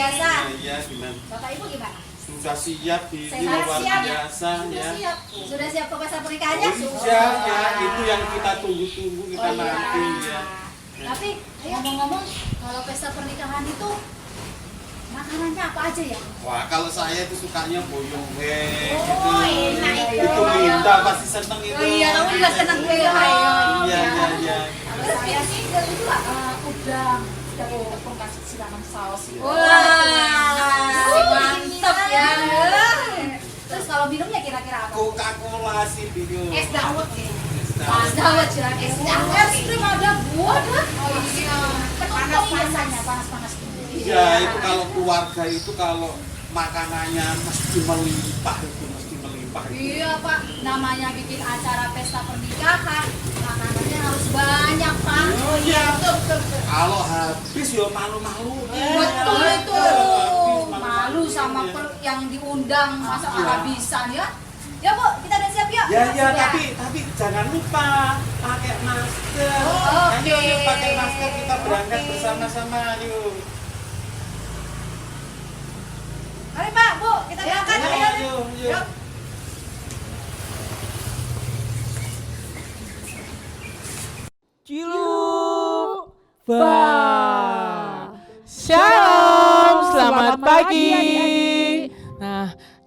biasa. Iya, gimana? Bapak Ibu gimana? Sudah siap ini Sehat, luar siap. biasa ya. Siap. Sudah siap ke pesta pernikahannya? Iya, ya, itu yang kita tunggu-tunggu kita nanti ya. Tapi ngomong-ngomong, kalau pesta pernikahan itu makanannya apa aja ya? Wah, kalau saya itu sukanya boyong gitu. Oh, enak itu. Itu Linda pasti seneng itu. Oh iya, kamu juga seneng gue. Iya. Kalau saya sih itu udang tepung kasih siraman saus. Wah, mantap ya. Terus kalau minumnya kira-kira apa? Coca-Cola sih bingung. Es dawet ya. Es dawet curang es dawet. Es krim ada buah dah. Oh iya. Panas biasanya panas-panas. Ya itu kalau keluarga itu kalau makanannya mesti melimpah itu. Iya Pak, namanya bikin acara pesta pernikahan, makanannya harus banyak Pak. Oh iya. Kalau habis ya malu-malu. Betul itu. Malu sama yang diundang masa kehabisan ya. Ya Bu, kita udah siap yuk. Ya, tapi jangan lupa pakai masker. Oke. Ayo pakai masker kita berangkat bersama-sama yuk. Mari Pak, Bu, kita berangkat. Ayo. Shalom, selamat pagi. adik-adik. Nah,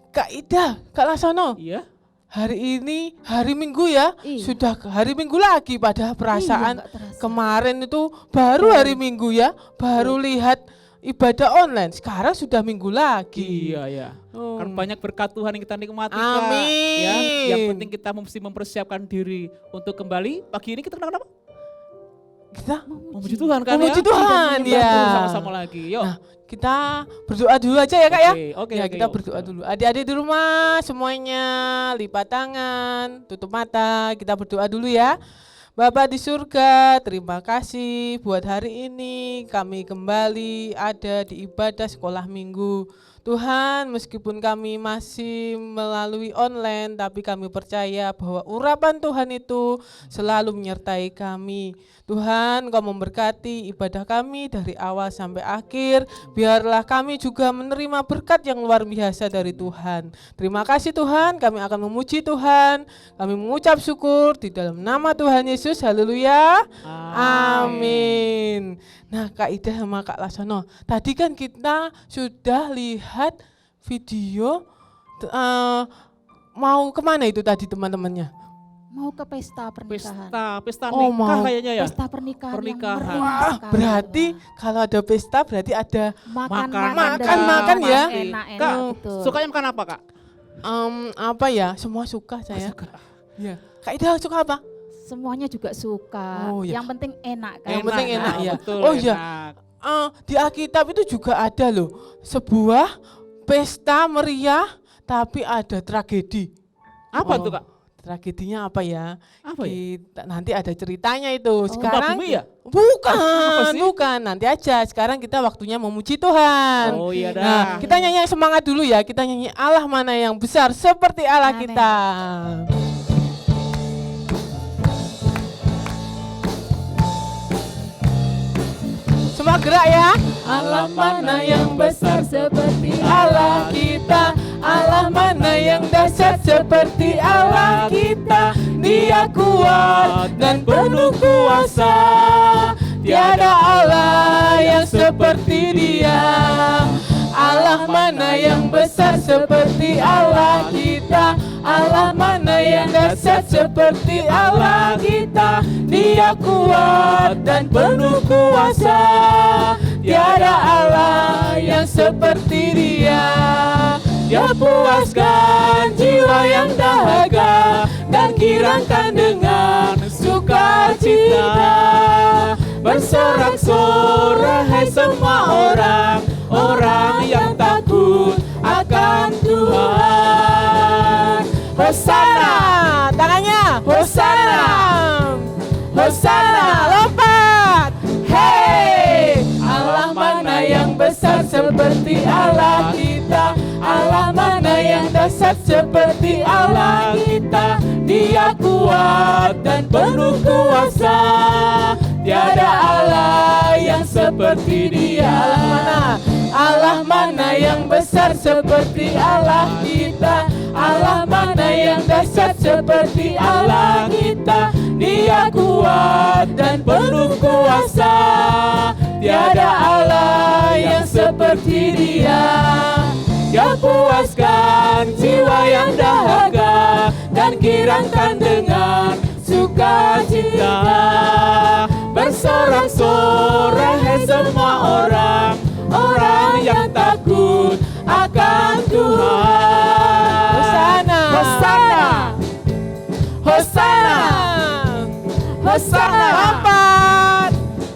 Kak Ida, Kak Lasono, Iya. hari ini hari Minggu ya, Iya. sudah hari Minggu lagi. Padahal perasaan nggak terasa. kemarin itu baru hari Minggu ya, baru lihat ibadah online. Sekarang sudah Minggu lagi. Iya ya. Oh. Kan banyak berkat Tuhan yang kita nikmati Kak. Amin. Ya, yang penting kita mesti mempersiapkan diri untuk kembali. Pagi ini kita kenapa? Kita Memuji Tuhan kan memuji ya. Tuhan, Kita ya. sama-sama lagi. Yuk. Nah, kita berdoa dulu aja ya Kak ya. Oke, Ya, oke, kita yuk. berdoa dulu. Adik-adik di rumah semuanya lipat tangan, tutup mata, kita berdoa dulu ya. Bapa di surga, terima kasih buat hari ini kami kembali ada di ibadah sekolah minggu. Tuhan, meskipun kami masih melalui online, tapi kami percaya bahwa urapan Tuhan itu selalu menyertai kami. Tuhan, Kau memberkati ibadah kami dari awal sampai akhir. Biarlah kami juga menerima berkat yang luar biasa dari Tuhan. Terima kasih Tuhan, kami akan memuji Tuhan. Kami mengucap syukur di dalam nama Tuhan Yesus. Haleluya. Amin. Nah, Kak Ida sama Kak Lasono, tadi kan kita sudah lihat video mau kemana itu tadi teman-temannya? Mau ke pesta pernikahan. Pesta Oh, nikah mau. kayaknya ya. Pesta pernikahan. Pernikahan. Yang meriah Wah, sekali. berarti kalau ada pesta berarti ada Makan ya. Enak-enak Kak, betul. sukanya makan apa Kak? apa ya? Semua suka saya. Suka. Ya. Kak Ida suka apa? Semuanya juga suka. Oh, iya. Yang penting enak kan. Yang penting enak ya. Betul, Oh, iya. enak. Di Alkitab itu juga ada loh sebuah pesta meriah tapi ada tragedi. Apa Oh, tuh Kak? Tragedinya apa ya? Apa ya? Nanti ada ceritanya itu. Sekarang Bumi ya? Apa bukan, sih? bukan. Nanti aja. Sekarang kita waktunya memuji Tuhan. Oh iya dah. Nah, kita nyanyi yang semangat dulu ya. Kita nyanyi Allah mana yang besar seperti Allah Amin. kita. Semua gerak ya. Allah mana yang besar seperti Allah kita. Allah mana yang dahsyat seperti Allah kita. Dia kuat dan penuh kuasa. Tiada Allah yang seperti Dia. Allah mana yang besar seperti Allah kita. Allah mana yang dahsyat seperti Allah kita. Dia kuat dan penuh kuasa. Tiada Allah yang seperti Dia. Dia puaskan jiwa yang dahaga dan girangkan dengan sukacita. Bersorak-sorai hai semua orang yang takut akan Tuhan. Hosana, tangannya, Hosana, Hosana, lompat. Hey, Allah mana yang besar seperti Allah kita. Allah mana yang dahsyat seperti Allah kita. Dia kuat dan penuh kuasa. Tiada Allah yang seperti Dia. Allah mana? Allah mana yang besar seperti Allah kita? Allah mana yang dahsyat seperti Allah kita? Dia kuat dan penuh kuasa, tiada Allah yang seperti Dia. Dia puaskan jiwa yang dahaga dan girangkan dengan sukacita. Bersorak-sorai hai semua orang, orang yang takut akan Tuhan. Hosana, Hosana, Hosana, Hosana. Empat.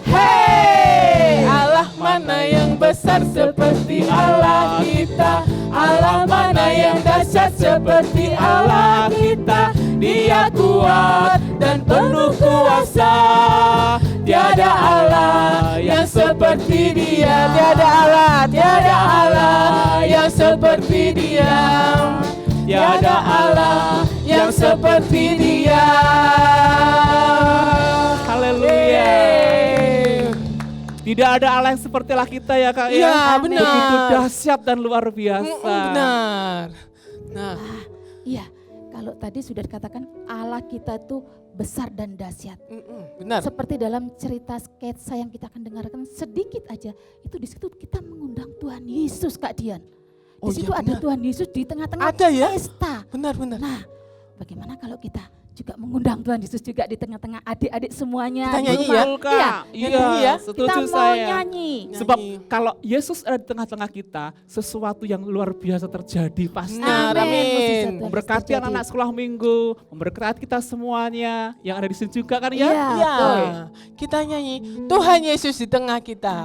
Hey, Allah mana yang besar seperti Allah kita? Allah mana yang dahsyat seperti Allah kita? Dia kuat dan penuh kuasa, tiada Allah yang seperti Dia. Tiada Allah, tiada Allah yang seperti Dia. Tiada Allah yang seperti Dia. Haleluya. Tidak ada Allah yang seperti Allah kita ya Kak ya. Iya, benar. Begitu dahsyat dan luar biasa. Benar. Nah, Iya, kalau tadi sudah dikatakan Allah kita itu besar dan dahsyat. benar. Seperti dalam cerita sketsa yang kita akan dengarkan sedikit aja, itu di situ kita mengundang Tuhan Yesus Kak Dian. Di Oh, situ iya, ada benar. Tuhan Yesus di tengah-tengah Ada ya? pesta. Benar, benar. Nah, bagaimana kalau kita juga mengundang Tuhan Yesus juga di tengah-tengah adik-adik semuanya Kita di nyanyi rumah? ya? Betul Kak. Iya, nyanyi ya. kita Setuju mau saya. nyanyi. Sebab Nyanyi. kalau Yesus ada di tengah-tengah kita, sesuatu yang luar biasa terjadi pasti. Benar, Amin. amin. Mujizat Tuhan Memberkati terjadi. anak-anak sekolah minggu, memberkati kita semuanya yang ada di sini juga kan ya. Iya. Ya, Oke. kita nyanyi Tuhan Yesus di tengah kita.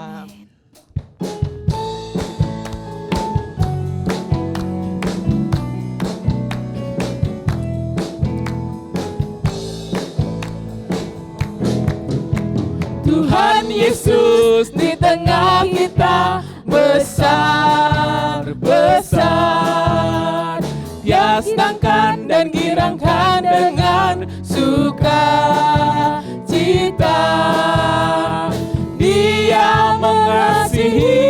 Tuhan Yesus di tengah kita, besar, besar. Dia senangkan dan girangkan dengan sukacita. Dia mengasihi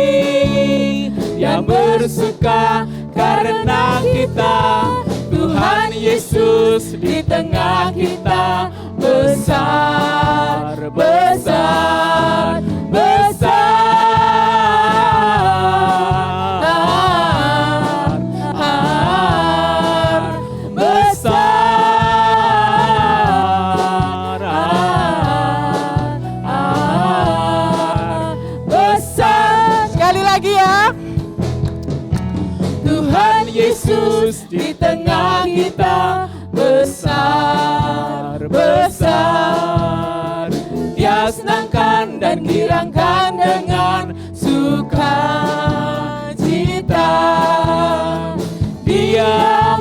yang bersuka karena kita. Tuhan Yesus di tengah kita, besar, besar, besar, besar, besar. Sekali lagi ya. Tuhan Yesus di tengah kita, besar, besar. Dia senangkan dan girangkan dengan sukacita. Dia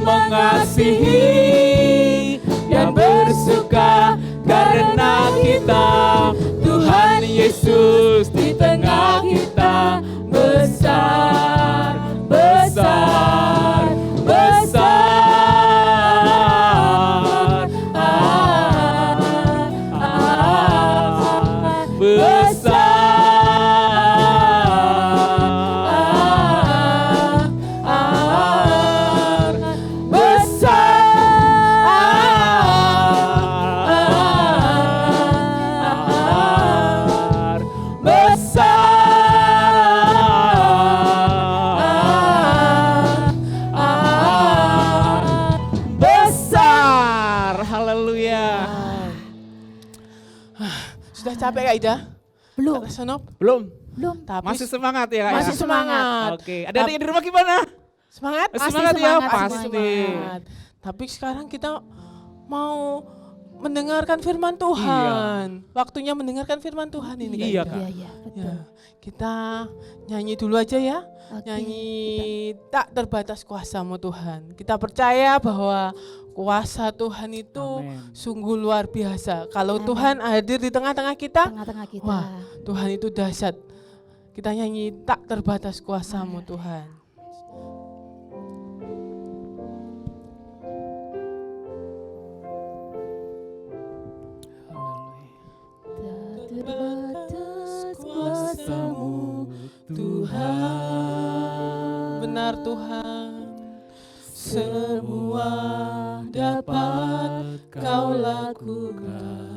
mengasihi yang bersuka karena kita. Tuhan Yesus di tengah kita, besar, besar, besar, besar. Haleluya. Sudah capek Kak Ida? Belum, Kak Sonop? Belum. belum. Tapi Masih semangat ya Kak ya? masih semangat. Oke, ada yang di rumah gimana? Semangat? Masih Semangat ya, semangat pasti. semuanya. Tapi sekarang kita mau mendengarkan firman Tuhan. Waktunya mendengarkan firman Tuhan ini Kak Iya, Ida. Kak. Iya, iya, betul. Ya, kita nyanyi dulu aja ya. Oke, Nyanyi tak terbatas kuasa-Mu Tuhan. Kita percaya bahwa kuasa Tuhan itu Amin. sungguh luar biasa. Kalau Amin. Tuhan hadir di tengah-tengah kita, tengah-tengah kita. wah, Tuhan itu dahsyat. Kita nyanyi tak terbatas kuasa-Mu Tuhan. Tak terbatas kuasa-Mu Tuhan. benar Tuhan. Semua dapat Kau lakukan.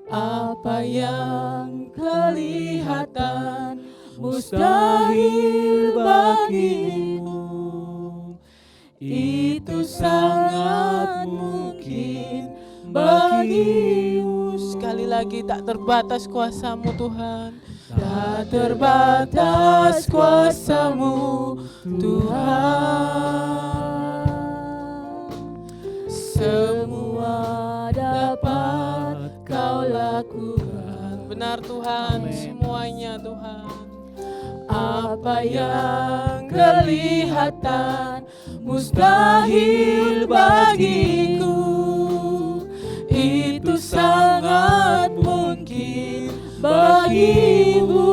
Apa yang kelihatan mustahil bagimu, itu sangat mungkin bagimu. Sekali lagi, tak terbatas kuasa-Mu Tuhan. Tak terbatas kuasa-Mu Tuhan. Semua dapat Kau lakukan. Benar Tuhan, semuanya Tuhan. Apa yang kelihatan mustahil bagiku, itu sangat mungkin bagimu.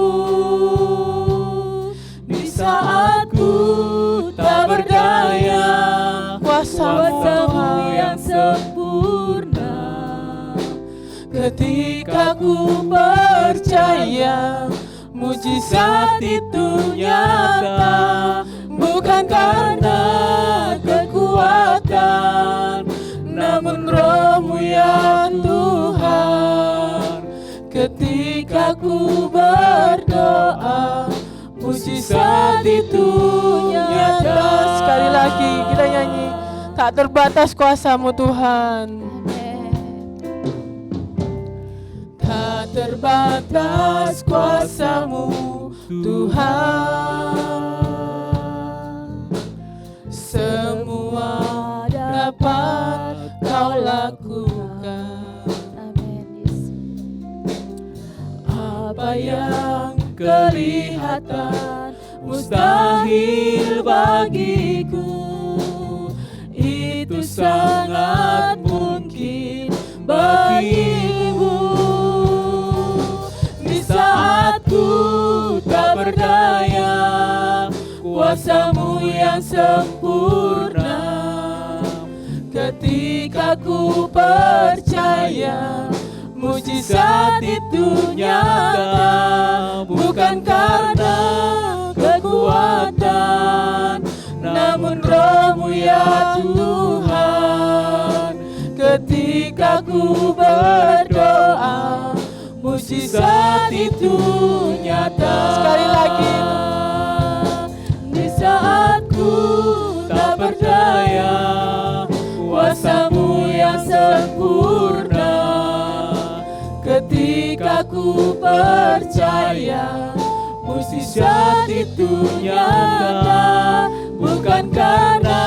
Di saat ku tak berdaya, kuasa-Mu yang sempurna. Ketika ku percaya mujizat itu nyata, bukan karena kekuatan, namun Roh-Mu ya Tuhan. Ketika ku berdoa, mujizat itu nyata. Sekali lagi kita nyanyi, tak terbatas kuasa-Mu Tuhan. Tak terbatas kuasa-Mu Tuhan. Semua dapat Kau lakukan. Apa yang kelihatan mustahil bagiku, itu sangat mungkin bagimu. Di saat ku tak berdaya, kuasa-Mu yang sempurna. Ketika ku percaya, mujizat itu nyata, bukan karena kekuatan, namun Roh-Mu ya Tuhan. Ketika ku berdoa, mujizat itu nyata. Sekali lagi, di saat ku tak berdaya, kuasa-Mu yang sempurna. Ketika ku percaya, mujizat itu nyata, bukan karena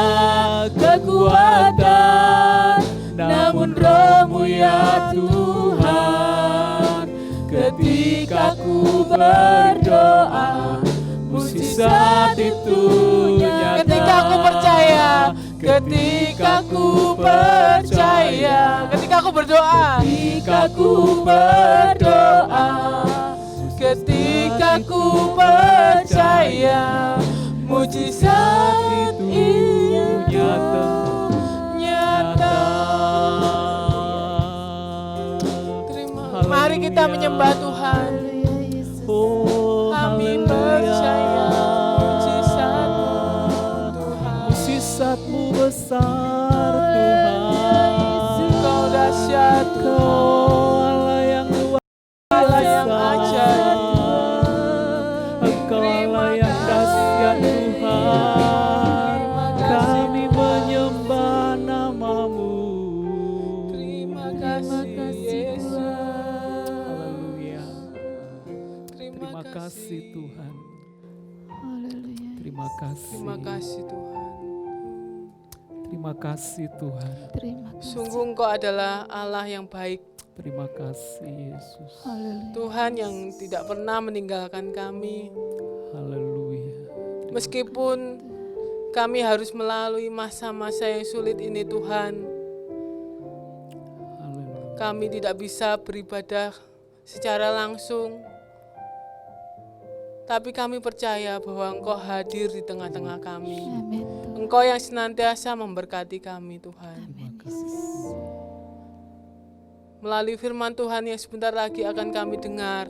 kekuatan, namun Roh-Mu ya Tuhan. Ketika ku berdoa, mujizat itu nyata. Ketika ku percaya, ketika ku percaya, ketika ku berdoa, ketika ku berdoa, ketika ku percaya, mujizat itu nyata. Mari kita menyembah Tuhan. Kami percaya mujizat-Mu Tuhan. Mujizat-Mu besar Tuhan. Kau dahsyat, Kau Allah yang luar Allah yang ajaib. Engkau Allah yang dahsyat Tuhan. Kami menyembah nama-Mu. Terima kasih Yesus. Haleluya. Terima kasih Tuhan. Terima kasih. Terima kasih Tuhan. Terima kasih Tuhan. Terima kasih. Sungguh Engkau adalah Allah yang baik, Terima kasih Yesus. Haleluya. Tuhan yang tidak pernah meninggalkan kami. Haleluya. Meskipun kami harus melalui masa-masa yang sulit ini Tuhan, Haleluya. kami tidak bisa beribadah secara langsung. Tapi kami percaya bahwa Engkau hadir di tengah-tengah kami. Amin. Tuhan. Engkau yang senantiasa memberkati kami Tuhan. Amin, Yesus. Melalui firman Tuhan yang sebentar lagi akan kami dengar,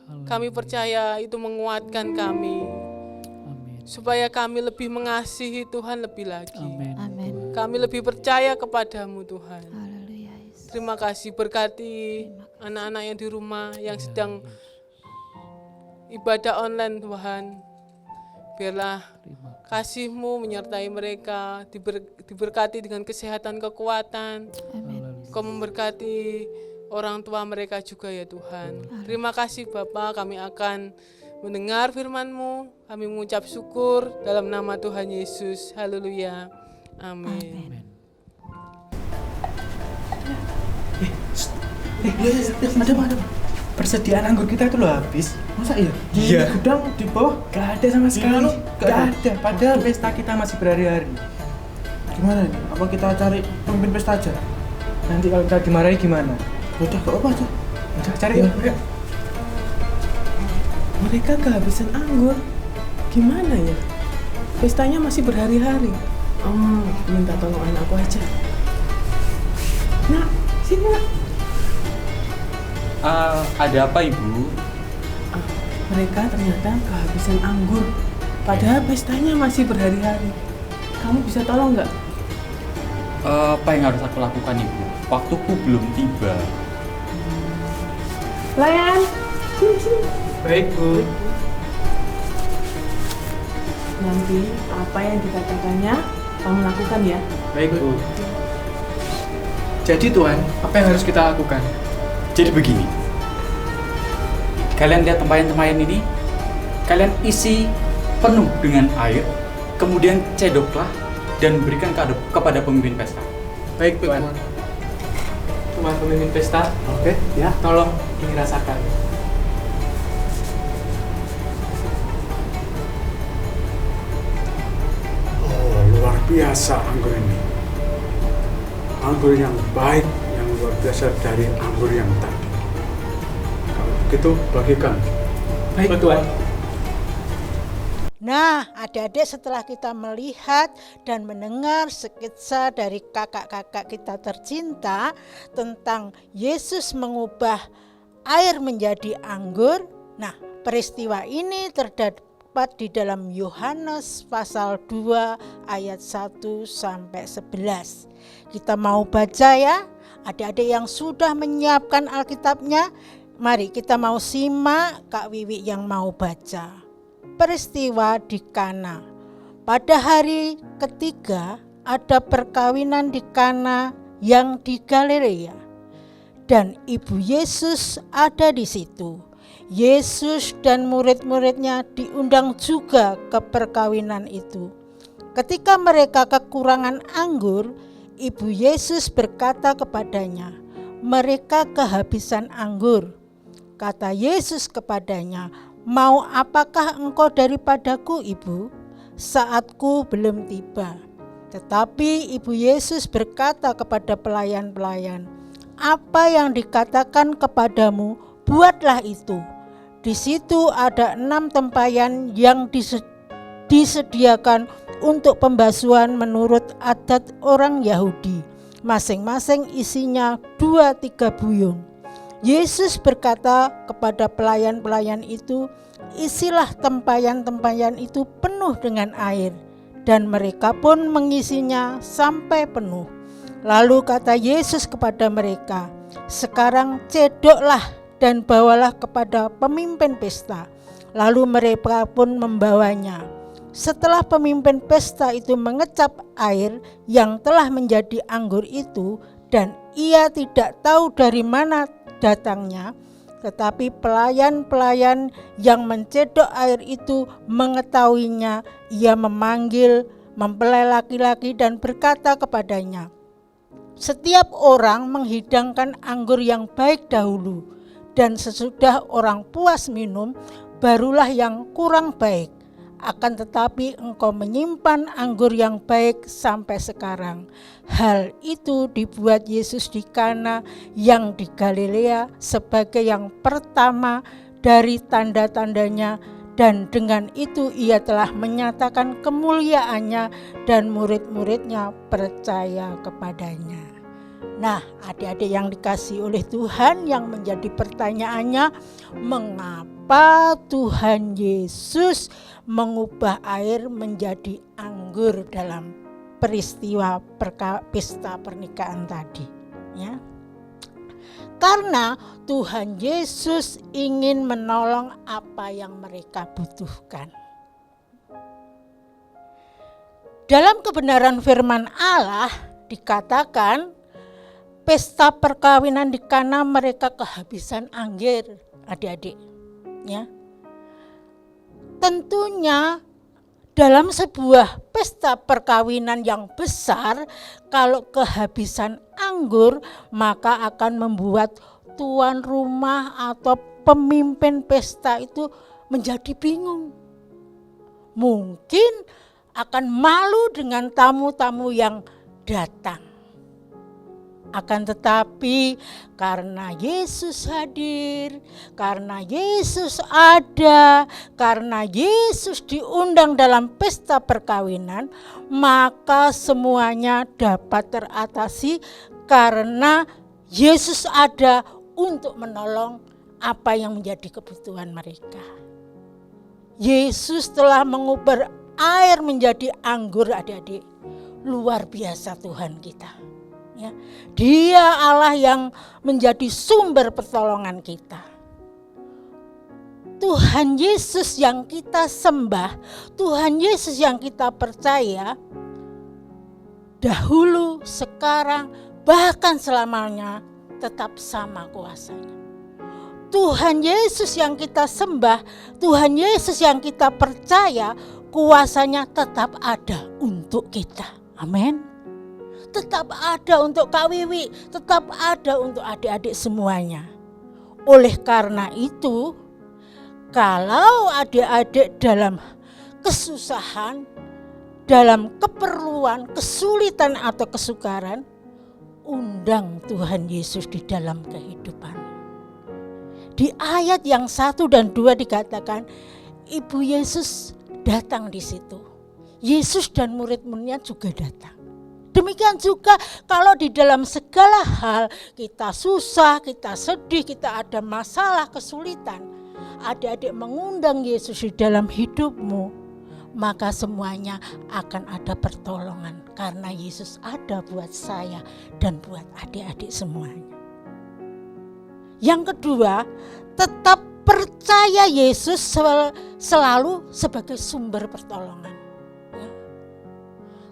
Kami percaya itu menguatkan kami, Amin. supaya kami lebih mengasihi Tuhan lebih lagi. Amin. Amin. Kami lebih percaya kepadamu Tuhan. Haleluya Yesus. Terima kasih, berkati anak-anak yang di rumah yang sedang ibadah online Tuhan. Biarlah kasih-Mu menyertai mereka, diberkati dengan kesehatan, kekuatan. Amin. Kau memberkati orang tua mereka juga ya Tuhan. Terima kasih Bapa, kami akan mendengar firman-Mu. Kami mengucap syukur dalam nama Tuhan Yesus. Haleluya. Amin. Ada. Persediaan anggur kita itu loh habis. Masa iya? Di gudang di bawah gak ada sama sekali. Gak ada. Padahal pesta kita masih berhari-hari. Gimana nih? Apa kita cari pemimpin pesta aja? Nanti kalau kita dimarahi gimana? Udah gak apa aja. Udah cari ya. Mereka kehabisan anggur. Gimana ya? Pestanya masih berhari-hari. Minta tolong anakku aja. Nak, sini nak. Ada apa ibu? Mereka ternyata kehabisan anggur. Padahal pestanya masih berhari-hari. Kamu bisa tolong nggak? Apa yang harus aku lakukan ibu? Waktuku belum tiba. Layan, sini. Baik Bu. Nanti apa yang dikatakannya kamu lakukan ya. Baik Bu. Jadi Tuhan, apa yang harus kita lakukan? Jadi begini, kalian lihat tempayan-tempayan ini, kalian isi penuh dengan air, kemudian cedoklah dan berikan kepada pemimpin pesta. Baik Tuhan. Tuhan pemimpin pesta. Oke, ya. Tolong ini rasakan. Oh, luar biasa anggur ini. Anggur yang baik, yang luar biasa dari anggur yang tadi. Kalau begitu, bagikan. Baik Tuhan. Nah, adik-adik setelah kita melihat dan mendengar skitsa dari kakak-kakak kita tercinta tentang Yesus mengubah air menjadi anggur. Nah, peristiwa ini terdapat di dalam Yohanes pasal 2 ayat 1 sampai 11. Kita mau baca ya, adik-adik yang sudah menyiapkan Alkitabnya, mari kita mau simak Kak Wiwi yang mau baca. Peristiwa di Kana. Pada hari ketiga ada perkawinan di Kana yang di Galilea, dan ibu Yesus ada di situ. Yesus dan murid-muridnya diundang juga ke perkawinan itu. Ketika mereka kekurangan anggur, ibu Yesus berkata kepadanya, "Mereka kehabisan anggur." Kata Yesus kepadanya, "Mau apakah engkau daripadaku, ibu? Saatku belum tiba." Tetapi ibu Yesus berkata kepada pelayan-pelayan, "Apa yang dikatakan kepadamu, buatlah itu." Di situ ada 6 tempayan yang disediakan untuk pembasuhan menurut adat orang Yahudi. Masing-masing isinya 2-3 buyung. Yesus berkata kepada pelayan-pelayan itu, "Isilah tempayan-tempayan itu penuh dengan air." Dan mereka pun mengisinya sampai penuh. Lalu kata Yesus kepada mereka, "Sekarang cedoklah dan bawalah kepada pemimpin pesta." Lalu mereka pun membawanya. Setelah pemimpin pesta itu mengecap air yang telah menjadi anggur itu, dan ia tidak tahu dari mana datangnya, tetapi pelayan-pelayan yang mencedok air itu mengetahuinya. Ia mempelai laki-laki dan berkata kepadanya, "Setiap orang menghidangkan anggur yang baik dahulu, dan sesudah orang puas minum, barulah yang kurang baik. Akan tetapi engkau menyimpan anggur yang baik sampai sekarang." Hal itu dibuat Yesus di Kana yang di Galilea sebagai yang pertama dari tanda-tandanya, dan dengan itu ia telah menyatakan kemuliaannya dan murid-muridnya percaya kepadanya. Nah, adik-adik yang dikasihi oleh Tuhan, yang menjadi pertanyaannya, mengapa betapa Tuhan Yesus mengubah air menjadi anggur dalam peristiwa pesta pernikahan tadi, ya. Karena Tuhan Yesus ingin menolong apa yang mereka butuhkan. Dalam kebenaran firman Allah dikatakan pesta perkawinan di Kana mereka kehabisan anggur, adik-adik. Ya. Tentunya dalam sebuah pesta perkawinan yang besar, kalau kehabisan anggur maka akan membuat tuan rumah atau pemimpin pesta itu menjadi bingung. Mungkin akan malu dengan tamu-tamu yang datang. Akan tetapi karena Yesus hadir, karena Yesus ada, karena Yesus diundang dalam pesta perkawinan, maka semuanya dapat teratasi karena Yesus ada untuk menolong apa yang menjadi kebutuhan mereka. Yesus telah mengubah air menjadi anggur, adik-adik. Luar biasa Tuhan kita. Ya, Dia Allah yang menjadi sumber pertolongan kita. Tuhan Yesus yang kita sembah, Tuhan Yesus yang kita percaya, dahulu, sekarang, bahkan selamanya tetap sama kuasanya. Tuhan Yesus yang kita sembah, Tuhan Yesus yang kita percaya, kuasanya tetap ada untuk kita. Amin. Tetap ada untuk Kak Wiwi, tetap ada untuk adik-adik semuanya. Oleh karena itu, kalau adik-adik dalam kesusahan, dalam keperluan, kesulitan atau kesukaran, undang Tuhan Yesus di dalam kehidupan. Di ayat yang 1 dan 2 dikatakan, Ibu Yesus datang di situ. Yesus dan murid-muridnya juga datang. Demikian juga kalau di dalam segala hal kita susah, kita sedih, kita ada masalah, kesulitan, adik-adik mengundang Yesus di dalam hidupmu, maka semuanya akan ada pertolongan karena Yesus ada buat saya dan buat adik-adik semuanya. Yang kedua, tetap percaya Yesus selalu sebagai sumber pertolongan.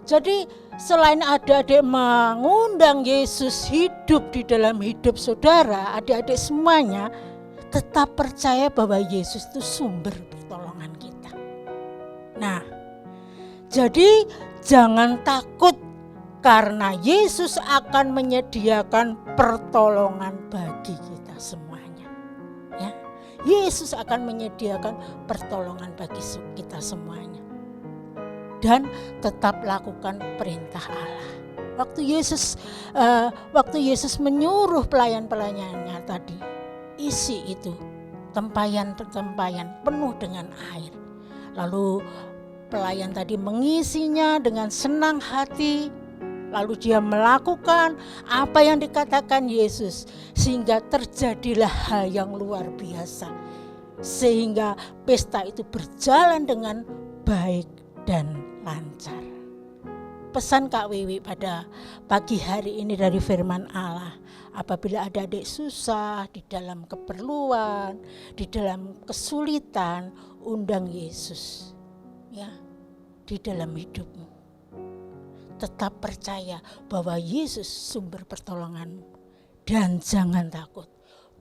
Jadi selain adik-adik mengundang Yesus hidup di dalam hidup saudara, adik-adik semuanya tetap percaya bahwa Yesus itu sumber pertolongan kita. Nah, jadi jangan takut karena Yesus akan menyediakan pertolongan bagi kita semuanya. Ya, Yesus akan menyediakan pertolongan bagi kita semuanya. Dan tetap lakukan perintah Allah. Waktu Yesus menyuruh pelayan-pelayannya tadi, isi itu tempayan-tempayan penuh dengan air. Lalu pelayan tadi mengisinya dengan senang hati. Lalu dia melakukan apa yang dikatakan Yesus, sehingga terjadilah hal yang luar biasa. Sehingga pesta itu berjalan dengan baik dan lancar. Pesan Kak Wiwi pada pagi hari ini dari firman Allah, apabila ada adik susah, di dalam keperluan, di dalam kesulitan, undang Yesus ya di dalam hidupmu. Tetap percaya bahwa Yesus sumber pertolonganmu dan jangan takut.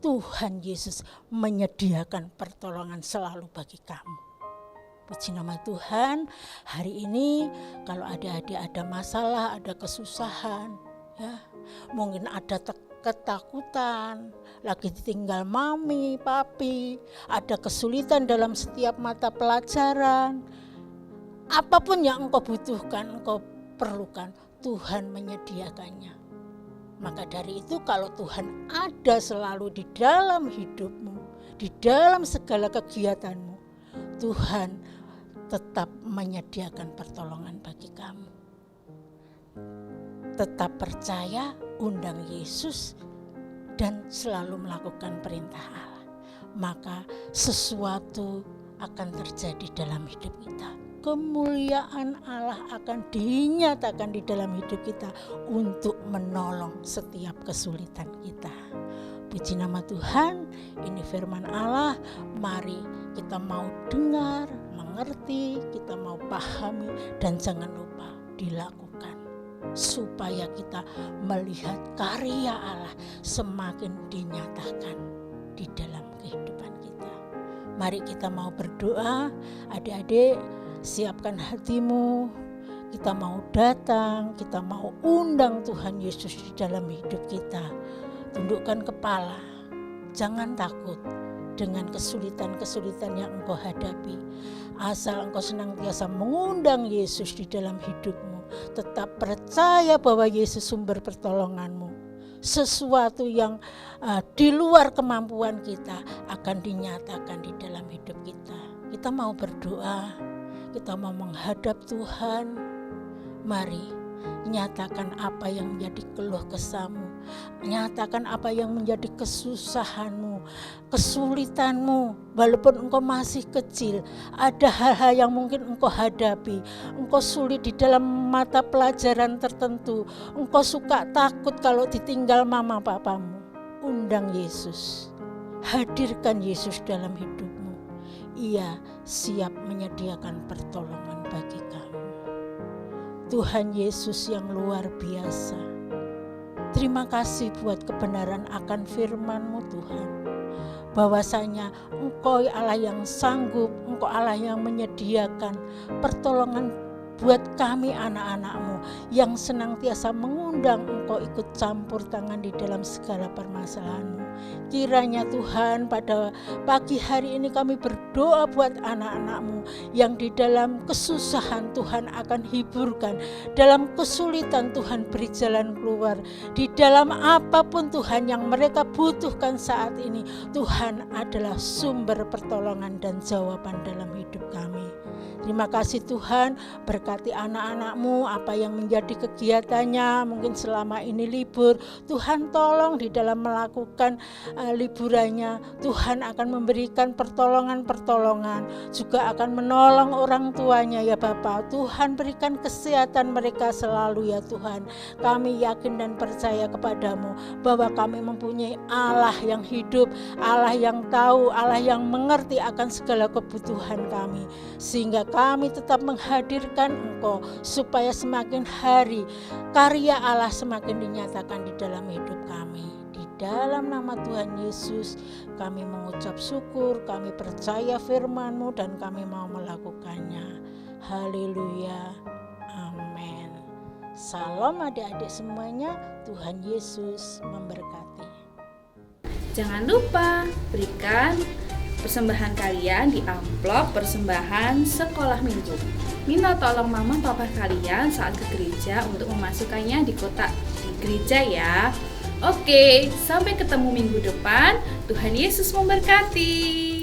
Tuhan Yesus menyediakan pertolongan selalu bagi kamu. Puji nama Tuhan, hari ini kalau adik-adik ada masalah, ada kesusahan, ya, mungkin ada ketakutan, lagi ditinggal mami, papi, ada kesulitan dalam setiap mata pelajaran, apapun yang engkau butuhkan, engkau perlukan, Tuhan menyediakannya. Maka dari itu kalau Tuhan ada selalu di dalam hidupmu, di dalam segala kegiatanmu, Tuhan tetap menyediakan pertolongan bagi kamu. Tetap percaya, undang Yesus, dan selalu melakukan perintah Allah. maka sesuatu akan terjadi dalam hidup kita. Kemuliaan Allah akan dinyatakan di dalam hidup kita untuk menolong setiap kesulitan kita. Puji nama Tuhan, ini firman Allah. Mari kita mau dengar, mengerti, kita mau pahami, dan jangan lupa dilakukan. Supaya kita melihat karya Allah semakin dinyatakan di dalam kehidupan kita. Mari kita mau berdoa, adik-adik, siapkan hatimu, kita mau datang, kita mau undang Tuhan Yesus di dalam hidup kita. Tundukkan kepala, jangan takut dengan kesulitan-kesulitan yang engkau hadapi. Asal engkau senantiasa mengundang Yesus di dalam hidupmu, tetap percaya bahwa Yesus sumber pertolonganmu. Sesuatu yang di luar kemampuan kita akan dinyatakan di dalam hidup kita. Kita mau berdoa, kita mau menghadap Tuhan. Mari nyatakan apa yang menjadi keluh kesahmu, nyatakan apa yang menjadi kesusahanmu, kesulitanmu. Walaupun engkau masih kecil, ada hal-hal yang mungkin engkau hadapi. Engkau sulit di dalam mata pelajaran tertentu, engkau suka takut kalau ditinggal mama papamu. Undang Yesus, hadirkan Yesus dalam hidupmu. Ia siap menyediakan pertolongan bagi kamu. Tuhan Yesus yang luar biasa, terima kasih buat kebenaran akan firman-Mu Tuhan. Bahwasanya Engkau Allah yang sanggup, Engkau Allah yang menyediakan pertolongan buat kami anak-anak-Mu yang senantiasa mengundang Engkau ikut campur tangan di dalam segala permasalahan-Mu. Kiranya Tuhan pada pagi hari ini kami berdoa buat anak-anak-Mu yang di dalam kesusahan Tuhan akan hiburkan, dalam kesulitan Tuhan beri jalan keluar, di dalam apapun Tuhan yang mereka butuhkan saat ini, Tuhan adalah sumber pertolongan dan jawaban dalam hidup kami. Terima kasih Tuhan, berkati anak-anak-Mu apa yang menjadi kegiatannya, mungkin selama ini libur, Tuhan tolong di dalam melakukan liburannya. Tuhan akan memberikan pertolongan-pertolongan, juga akan menolong orang tuanya ya Bapa. Tuhan berikan kesehatan mereka selalu ya Tuhan. Kami yakin dan percaya kepadamu bahwa kami mempunyai Allah yang hidup, Allah yang tahu, Allah yang mengerti akan segala kebutuhan kami. Sehingga kami tetap menghadirkan Engkau supaya semakin hari karya Allah semakin dinyatakan di dalam hidup kami. Di dalam nama Tuhan Yesus kami mengucap syukur, kami percaya firman-Mu dan kami mau melakukannya. Haleluya, amin. Salam adik-adik semuanya, Tuhan Yesus memberkati. Jangan lupa berikan persembahan kalian di amplop persembahan sekolah minggu. Minta tolong mama papa kalian saat ke gereja untuk memasukkannya di kotak di gereja ya. Oke, sampai ketemu minggu depan. Tuhan Yesus memberkati.